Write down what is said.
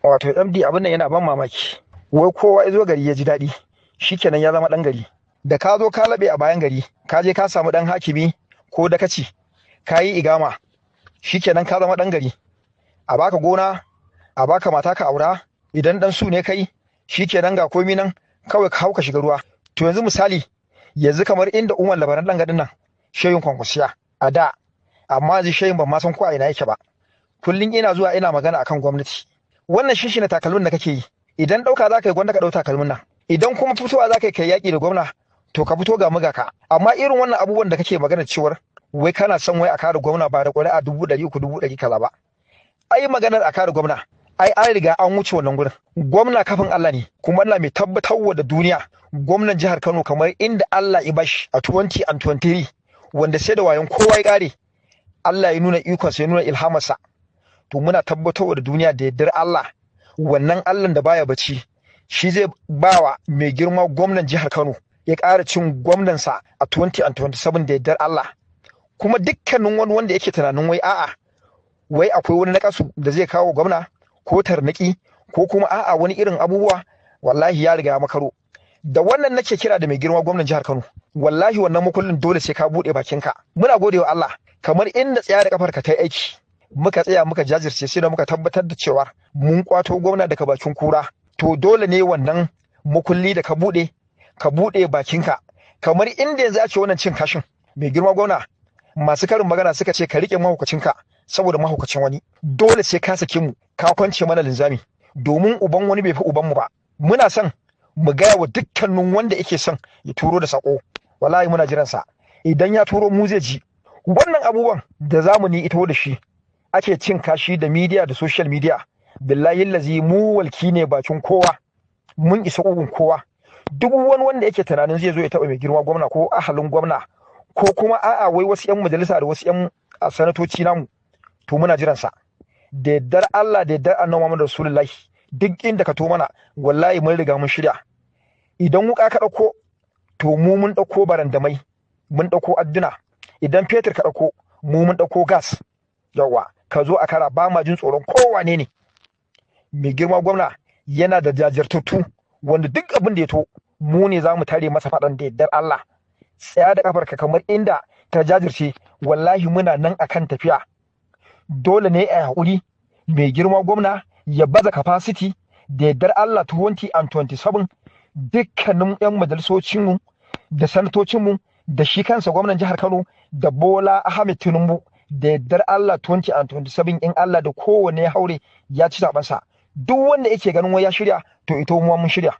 Wato MD abin nan yana ban mamaki. Wai kowa ya zo gari ya ji daɗi, shikenan ya zama ɗan gari. Da ka zo ka laɓe a bayan gari, ka je ka samu ɗan hakimi ko dakaci, ka yi igama, shikenan ka zama ɗan gari. A baka gona, a baka mata ka aura, idan ɗan su ne kai, shikenan ga komi nan kawai ka hau ka shiga ruwa. To yanzu misali, yanzu kamar inda Umar Labaran ɗan gadin nan, shehin Kwankwasiya a da, amma yanzu shehin ban ma san ko a ina yake ba. Kullum ina zuwa ina magana akan gwamnati. Wannan shi na takalmin da kake yi, idan ɗauka za ka yi gwanda ka ɗau takalmin nan, idan kuma fitowa za ka yi kai yaƙi da gwamna to ka fito ga muga ka. Amma irin wannan abubuwan da kake magana cewar wai kana son wai a kare gwamna ba da ƙuri'a 300,000 300,000 kaza ba. Ai maganar a kare gwamna, ai an riga an wuce wannan gurin. Gwamna kafin Allah ne, kuma Allah mai tabbatarwa da duniya gwamnan jihar Kano kamar inda Allah ya bashi a 2023 wanda sai da wayan kowa ya ƙare Allah ya nuna ikonsa ya nuna ilhamarsa. To muna tabbatarwa da duniya da yardar Allah, wannan Allah da baya bacci shi zai bawa mai girma gwamnan jihar Kano ya ƙara cin gwamnansa a 2027 da yardar Allah. Kuma dukkanin wani wanda yake tunanin wai a'a wai akwai wani nakasu da zai kawo gwamna ko tarnaki ko kuma a'a wani irin abubuwa, wallahi ya riga ya makaro. Da wannan nake kira da mai girma gwamnan jihar Kano, wallahi wannan makullin dole sai ka buɗe bakinka. Muna godewa Allah kamar inda tsaya da kafarka ta aiki, muka tsaya muka jajirce sai da muka tabbatar da cewa mun kwato gwamna daga bakin kura. To dole ne wannan makulli da ka buɗe bakinka, kamar inda yanzu ake wannan cin kashin. Mai girma gwamna, masu karin magana suka ce ka rike mahaukacinka saboda mahaukacin wani. Dole sai ka sake mu, ka kwance mana linzami, domin uban wani bai fi uban mu ba. Muna son mu gaya wa dukkanin wanda yake son ya turo da sako, wallahi muna jiran sa. Idan ya turo mu zai ji. Wannan abubuwan da zamani ito da shi ake cin kashi da media da social media, billahi lazi mu walki ne bakin kowa, mun isa ugun kowa. Duk wani wanda yake tunanin zai zo ya taba mai girma gwamna ko ahalin gwamna ko kuma a'a wai wasu 'yan majalisa da wasu 'yan sanatoci namu, to muna jiran sa. Da yardar Allah da yardar Annabi Muhammad Rasulullahi, duk inda ka to mana wallahi mun riga mun shirya. Idan wuka ka dauko to mu mun dauko barandamai, mun dauko adduna. Idan fetur ka dauko mu mun dauko gas. Yawa ka zo a kara, ba ma jin tsoron kowane ne. Mai girma gwamna yana da jajirtattu wanda duk abin da ya to mu ne za mu tare masa faɗan da yardar Allah. Tsaya da kafarka kamar inda ta jajirce, wallahi muna nan akan tafiya. Dole ne a haƙuri mai girma gwamna ya baza capacity da yardar Allah 2027. Dukkanin 'yan majalisocinmu da sanatocinmu da shi kansa gwamnan jihar Kano da Bola Ahmed Tinubu, da yardar Allah 2027 in Allah da kowane ya haure ya ci zaɓensa. Duk wanda yake ganin wai ya shirya to ito mu mun shirya.